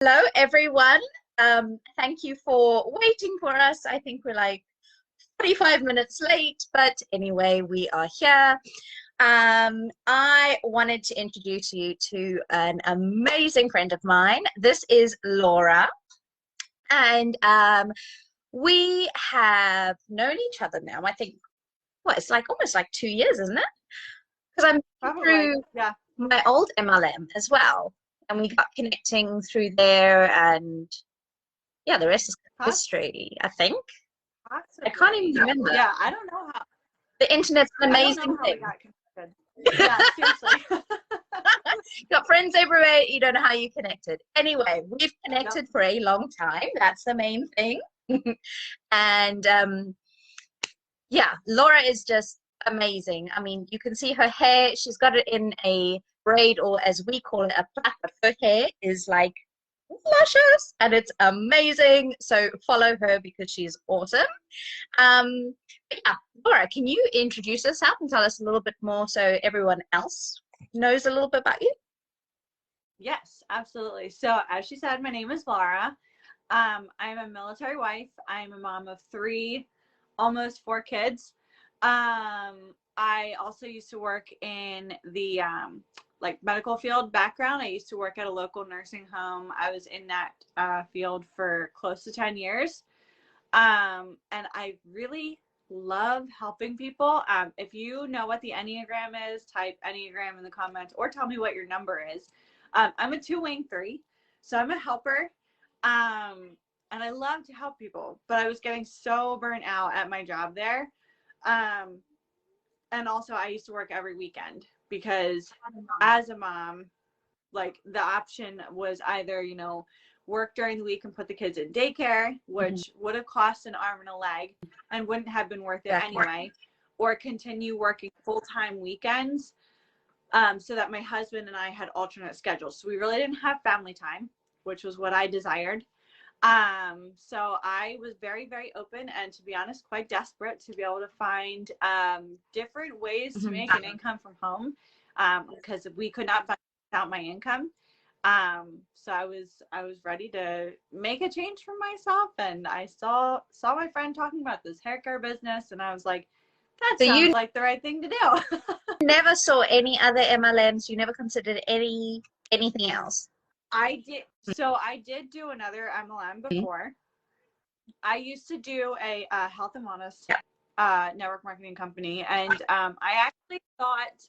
Hello, everyone. Thank you for waiting for us. I think we're like 45 minutes late, but anyway, we are here. I wanted to introduce you to an amazing friend of mine. This is Laura, and we have known each other now. I think, it's like almost like 2 years, isn't it? Because I'm Probably, through yeah. my old MLM as well, and we got connecting through there, and yeah, the rest is history, I think. I can't Possibly. even remember. Yeah, I don't know how. The internet's an I don't know amazing how we thing. got connected. Yeah, seriously. Got friends everywhere. You don't know how you connected. Anyway, we've connected for a long time. That's the main thing. And yeah, Laura is just amazing. I mean, you can see her hair. She's got it in a braid, or as we call it, a plait. But her hair is like luscious and it's amazing. So follow her because she's awesome. But yeah, Laura, can you introduce yourself and tell us a little bit more so everyone else knows a little bit about you? Yes, absolutely. So as she said, my name is Laura. I'm a military wife. I'm a mom of three, almost four kids. I also used to work in the like medical field background. I used to work at a local nursing home. I was in that field for close to 10 years. And I really love helping people. If you know what the Enneagram is, type Enneagram in the comments or tell me what your number is. I'm a 2-wing 3, so I'm a helper. And I love to help people, but I was getting so burnt out at my job there. Um, and also I used to work every weekend because as a mom, like the option was either, work during the week and put the kids in daycare, which would have cost an arm and a leg and wouldn't have been worth it anyway, or continue working full-time weekends, so that my husband and I had alternate schedules. So we really didn't have family time, which was what I desired. So I was very, very open and, to be honest, quite desperate to be able to find different ways to make an income from home, because we could not find out my income. So I was ready to make a change for myself, and I saw my friend talking about this hair care business, and I was like, that So sounds you like the right thing to do. never saw any other MLMs, you never considered anything else? I did do another MLM before. I used to do a health and wellness network marketing company, and I actually thought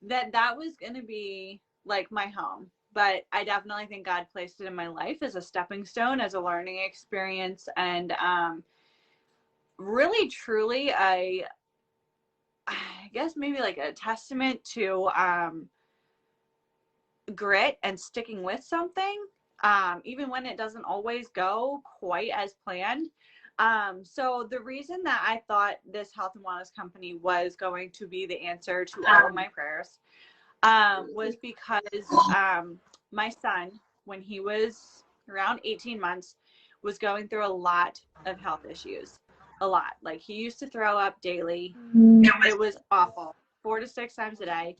that was going to be like my home, but I definitely think God placed it in my life as a stepping stone, as a learning experience, and really truly I guess maybe like a testament to grit and sticking with something, even when it doesn't always go quite as planned. So the reason that I thought this health and wellness company was going to be the answer to all of my prayers was because my son, when he was around 18 months, was going through a lot of health issues. A lot. Like, he used to throw up daily. It was awful, 4 to 6 times a day.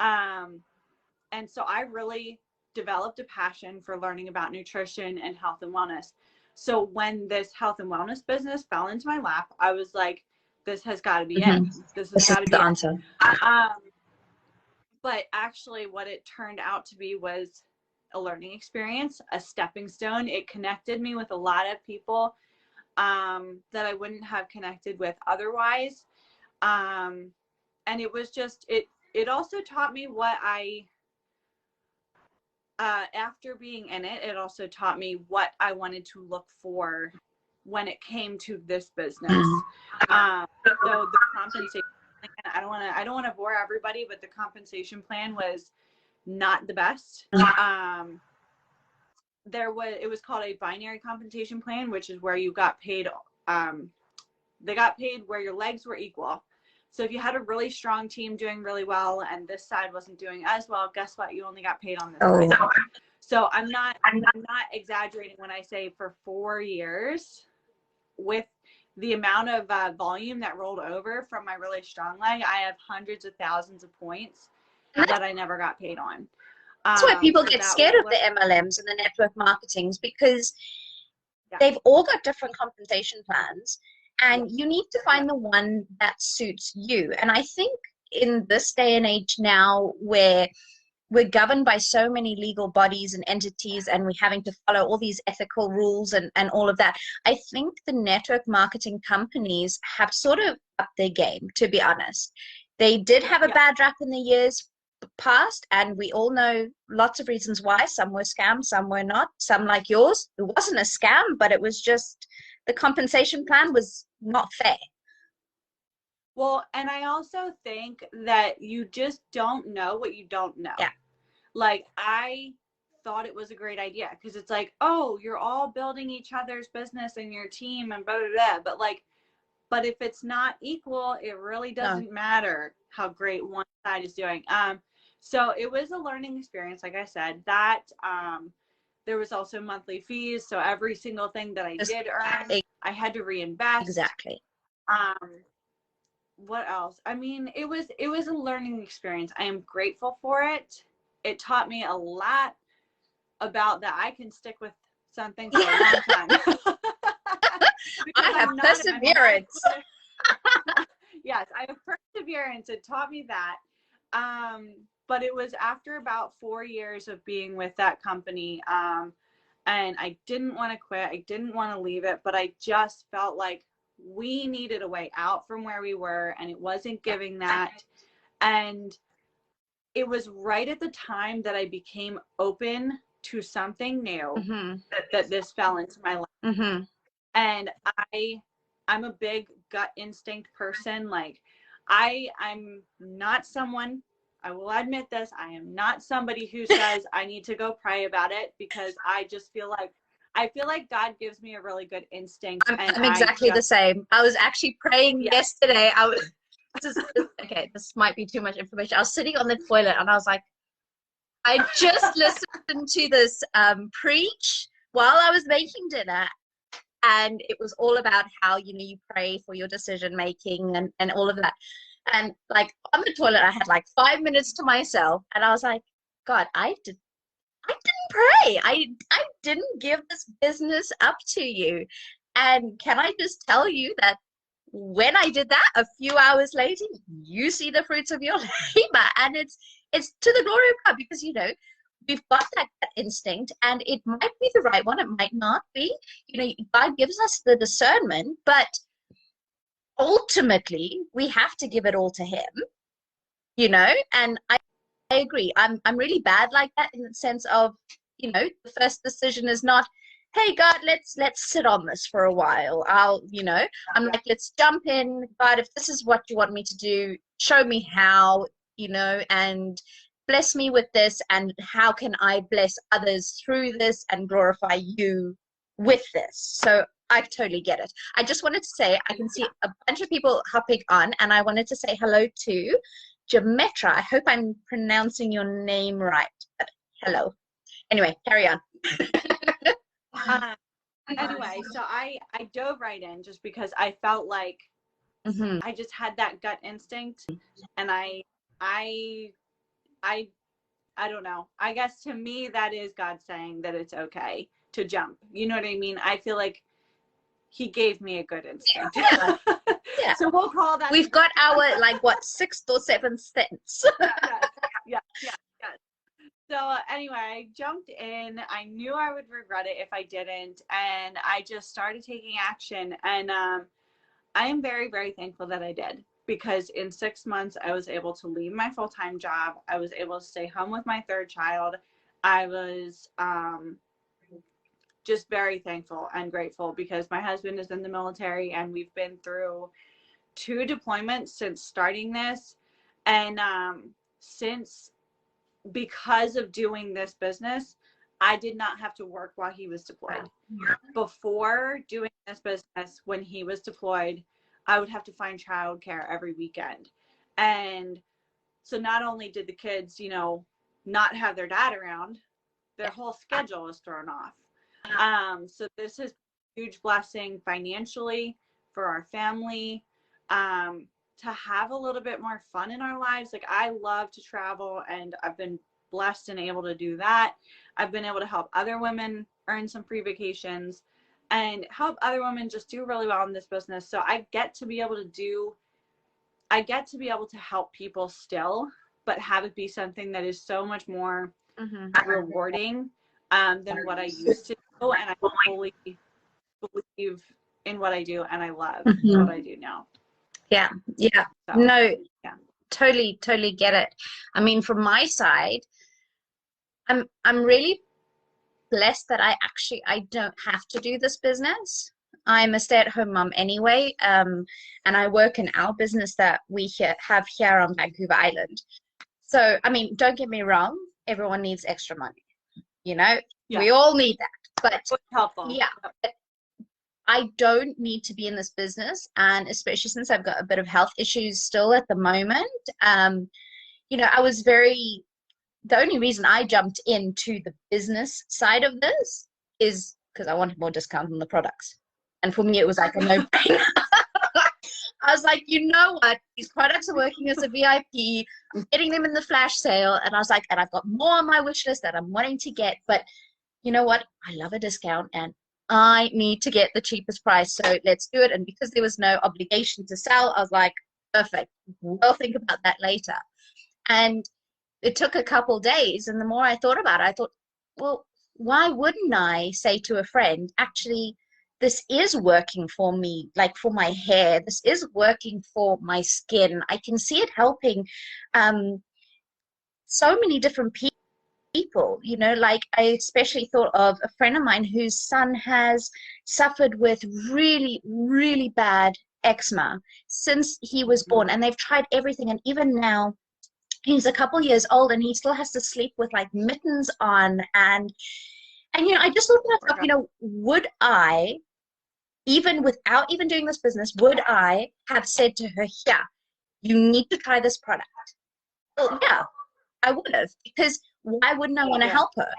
And so I really developed a passion for learning about nutrition and health and wellness. So when this health and wellness business fell into my lap, I was like, this has got to be it. This has got to be the answer. But actually what it turned out to be was a learning experience, a stepping stone. It connected me with a lot of people that I wouldn't have connected with otherwise. And it was just, it also taught me what after being in it, it also taught me what I wanted to look for when it came to this business. So the compensation, I don't want to bore everybody, but the compensation plan was not the best. It was called a binary compensation plan, which is where you got paid. They got paid where your legs were equal. So if you had a really strong team doing really well and this side wasn't doing as well, guess what? You only got paid on this side. So I'm not exaggerating when I say for 4 years, with the amount of volume that rolled over from my really strong leg, I have hundreds of thousands of points that I never got paid on. That's why people So get that scared was of the MLMs and the network marketings, because yeah, they've all got different compensation plans, yeah, and you need to yeah, find the one that suits you. And I think in this day and age now, where we're governed by so many legal bodies and entities, and we're having to follow all these ethical rules and all of that, I think the network marketing companies have sort of upped their game, to be honest. They did have a yeah. bad rap in the years past, and we all know lots of reasons why. Some were scams, some were not. Some, like yours, it wasn't a scam, but it was just the compensation plan was not fair. Well, and I also think that you just don't know what you don't know. Yeah. Like, I thought it was a great idea because it's like, oh, you're all building each other's business and your team and blah, blah, blah. But like, but if it's not equal, it really No. doesn't matter how great one side is doing. So it was a learning experience, like I said. That there was also monthly fees, so every single thing that I did earn, I had to reinvest. Exactly. What else? I mean, it was a learning experience. I am grateful for it. It taught me a lot about that I can stick with something for a long time. I have perseverance. Yes, I have perseverance. It taught me that. But it was after about 4 years of being with that company. And I didn't want to quit. I didn't want to leave it, but I just felt like we needed a way out from where we were, and it wasn't giving that. And it was right at the time that I became open to something new, that this fell into my life. And I'm a big gut instinct person. Like, I'm not someone, I will admit this, I am not somebody who says I need to go pray about it, because I just feel like God gives me a really good instinct. I'm exactly the same. I was actually praying yesterday. Okay, this might be too much information. I was sitting on the toilet and I was like, I just listened to this preach while I was making dinner, and it was all about how, you pray for your decision making and all of that. And like on the toilet, I had like 5 minutes to myself, and I was like, God, I didn't pray. I didn't give this business up to you. And can I just tell you that when I did that, a few hours later, you see the fruits of your labor, and it's to the glory of God, because we've got that instinct, and it might be the right one, it might not be. God gives us the discernment, but ultimately we have to give it all to Him. And I agree. I'm really bad like that, in the sense of, the first decision is not, hey God, let's sit on this for a while. I'm like, let's jump in. God, if this is what you want me to do, show me how, and bless me with this, and how can I bless others through this and glorify you with this. So I totally get it. I just wanted to say, I can see a bunch of people hopping on, and I wanted to say hello to Jametra. I hope I'm pronouncing your name right. But hello. Anyway, carry on. Anyway, so I dove right in just because I felt like I just had that gut instinct, and I don't know. I guess to me that is God saying that it's okay to jump. You know what I mean? I feel like He gave me a good instinct. Yeah. Yeah. So we'll call that. We've got our sixth or seventh sense. Yes. So anyway, I jumped in. I knew I would regret it if I didn't, and I just started taking action. And I am very, very thankful that I did, because in 6 months I was able to leave my full-time job. I was able to stay home with my third child. I was just very thankful and grateful, because my husband is in the military, and we've been through 2 deployments since starting this. And because of doing this business, I did not have to work while he was deployed. Before doing this business, when he was deployed, I would have to find childcare every weekend. And so not only did the kids, not have their dad around, their whole schedule was thrown off. So this is a huge blessing financially for our family, to have a little bit more fun in our lives. Like, I love to travel, and I've been blessed and able to do that. I've been able to help other women earn some free vacations and help other women just do really well in this business. So I get to be able to help people still, but have it be something that is so much more rewarding than what I used to do. And I fully believe in what I do, and I love what I do now. Yeah. So, no, yeah. Totally get it. I mean, from my side, I'm really blessed that I don't have to do this business. I'm a stay-at-home mom anyway, and I work in our business that we have here on Vancouver Island. So, I mean, don't get me wrong, everyone needs extra money, you know, we all need that, but it's helpful. Yeah, but I don't need to be in this business, and especially since I've got a bit of health issues still at the moment. You know, the only reason I jumped into the business side of this is because I wanted more discount on the products. And for me, it was like a no-brainer. I was like, you know what? These products are working as a VIP. I'm getting them in the flash sale. And I was like, and I've got more on my wish list that I'm wanting to get. But you know what? I love a discount and I need to get the cheapest price. So let's do it. And because there was no obligation to sell, I was like, perfect. We'll think about that later. And it took a couple days. And the more I thought about it, I thought, well, why wouldn't I say to a friend, actually, this is working for me, like for my hair. This is working for my skin. I can see it helping so many different people, you know, like I especially thought of a friend of mine whose son has suffered with really, really bad eczema since he was born. And they've tried everything. And even now, he's a couple years old and he still has to sleep with like mittens on. And you know, I just thought to myself, you know, would I, even without even doing this business, would I have said to her, yeah, you need to try this product? Well, yeah, I would have, because why wouldn't I want to help her?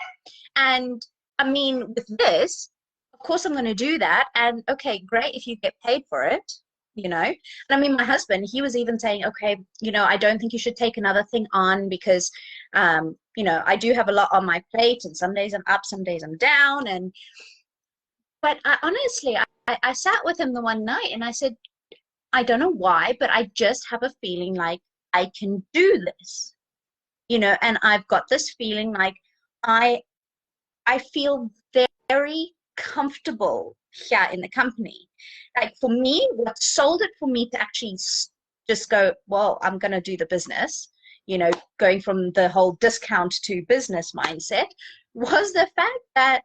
And I mean, with this, of course I'm going to do that. And okay, great if you get paid for it, you know. And I mean, my husband, he was even saying, okay, you know, I don't think you should take another thing on because, you know, I do have a lot on my plate and some days I'm up, some days I'm down. But honestly, I sat with him the one night and I said, I don't know why, but I just have a feeling like I can do this, you know, and I've got this feeling like I feel very comfortable here in the company. Like for me, what sold it for me to actually just go, well, I'm going to do the business, you know, going from the whole discount to business mindset, was the fact that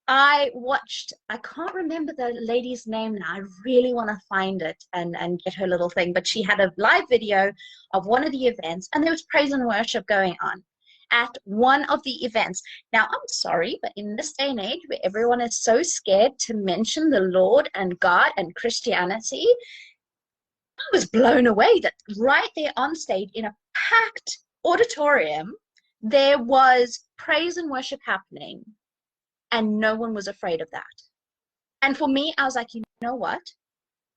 I watched, I can't remember the lady's name now. I really want to find it and get her little thing. But she had a live video of one of the events, and there was praise and worship going on at one of the events. Now, I'm sorry, but in this day and age where everyone is so scared to mention the Lord and God and Christianity, I was blown away that right there on stage in a packed auditorium, there was praise and worship happening. And no one was afraid of that. And for me, I was like, you know what?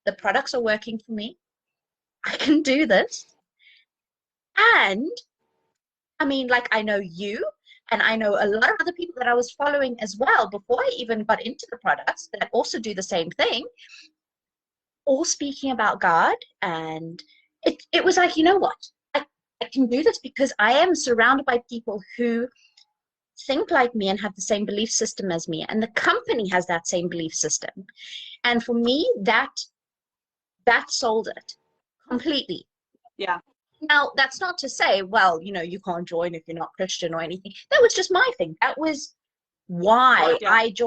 The products are working for me. I can do this. And I mean, like, I know you, and I know a lot of other people that I was following as well before I even got into the products that also do the same thing, all speaking about God. And it was like, you know what? I can do this because I am surrounded by people who think like me and have the same belief system as me, and the company has that same belief system. And for me, that sold it completely. Yeah. Now, that's not to say, well, you know, you can't join if you're not Christian or anything. That was just my thing. That was why I joined.